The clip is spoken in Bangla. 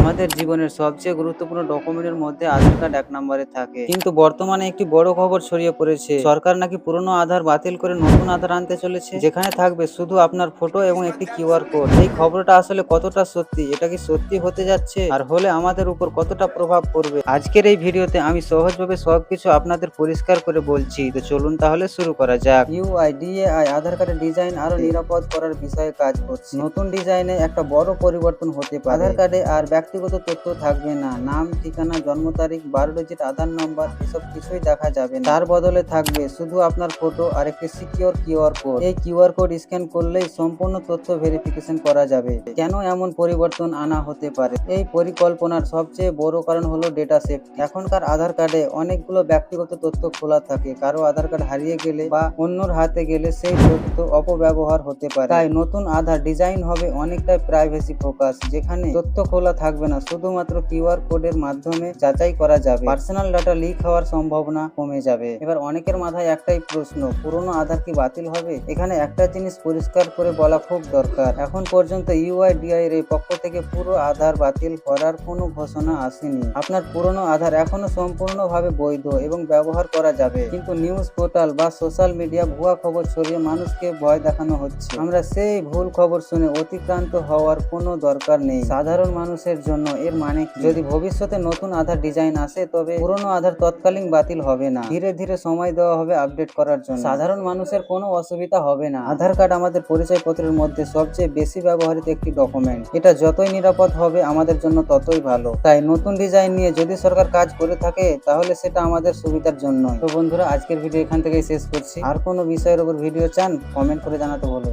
আমাদের জীবনের সবচেয়ে গুরুত্বপূর্ণ ডকুমেন্টের মধ্যে আধার কার্ড এক নম্বরে থাকে। কিন্তু বর্তমানে একটি বড় খবর ছড়িয়ে পড়েছে, সরকার নাকি পুরনো আধার বাতিল করে নতুন আধার আনতে চলেছে, যেখানে থাকবে শুধু আপনার ফটো এবং একটি কিউআর কোড। এই খবরটা আসলে কতটা সত্যি, এটা কি সত্যি হতে যাচ্ছে, আর হলে আমাদের উপর কতটা প্রভাব পড়বে? আজকের এই ভিডিওতে আমি সহজভাবে সবকিছু আপনাদের পরিষ্কার করে বলছি। তো চলুন তাহলে শুরু করা যাক। ইউআইডিএআই আধার কার্ডের ডিজাইন আরো নিরাপদ করার বিষয়ে কাজ করছে। নতুন ডিজাইনে একটা বড় পরিবর্তন হতে পারে। আধার কার্ডে আর ব্যক্তিগত তথ্য থাকবে না, নাম, ঠিকানা, জন্ম তারিখ, 12 ডিজিট আধার নম্বর, এসব কিছুই দেখা যাবে না। তার বদলে থাকবে শুধু আপনার ফটো আর একটি সিকিউর কিউআর কোড। এই কিউআর কোড স্ক্যান করলেই সম্পূর্ণ তথ্য ভেরিফিকেশন করা যাবে। কেন এমন পরিবর্তন আনা হতে পারে? এই পরিকল্পনার সবচেয়ে বড় কারণ হলো ডেটা সেফটি। এখনকার আধার কার্ডে অনেকগুলো ব্যক্তিগত তথ্য খোলা থাকে। কারো আধার কার্ড হারিয়ে গেলে বা অন্যর হাতে গেলে সেই তথ্য অপব্যবহার হতে পারে। তাই নতুন আধার ডিজাইন হবে অনেকটাই প্রাইভেসি ফোকাস, যেখানে তথ্য খোলা থাকবে না, শুধুমাত্র কিউআর কোডের মাধ্যমে যাচাই করা যাবে। পার্সোনাল ডাটা লিক হওয়ার সম্ভাবনা কমে যাবে। এবার অনেকের মাথায় একটাই প্রশ্ন, পুরনো আধার কি বাতিল হবে? এখানে একটা জিনিস পরিষ্কার করে বলা খুব দরকার, এখন পর্যন্ত ইউআইডিআই এর পক্ষ থেকে পুরো আধার বাতিল করার কোনো ঘোষণা আসেনি। আপনার পুরনো আধার এখনো সম্পূর্ণভাবে বৈধ এবং ব্যবহার করা যাবে, কিন্তু নিউজ পোর্টাল বা সোশ্যাল মিডিয়া ভুয়া খবর ছড়িয়ে মানুষকে ভয় দেখানো হচ্ছে। আমরা সেই ভুল খবর শুনে অতিক্রান্ত হওয়ার কোনো দরকার নেই। সাধারণ মানুষের জন্য এর মানে কি? যদি ভবিষ্যতে নতুন আধার ডিজাইন আসে, তবে পুরনো আধার তৎকালীন বাতিল হবে না, ধীরে ধীরে সময় দেওয়া হবে আপডেট করার জন্য। সাধারণ মানুষের কোনো অসুবিধা হবে না। আধার কার্ড আমাদের পরিচয়পত্রের মধ্যে সবচেয়ে বেশি ব্যবহৃত একটি ডকুমেন্ট। এটা যতই নিরাপদ হবে আমাদের জন্য ততই ভালো। তাই নতুন ডিজাইন নিয়ে যদি সরকার কাজ করে থাকে, তাহলে সেটা আমাদের সুবিধার জন্য। তো বন্ধুরা, আজকের ভিডিও এখান থেকেই শেষ করছি। আর কোনো বিষয়ের উপর ভিডিও চান, কমেন্ট করে জানাতে ভুলবেন না।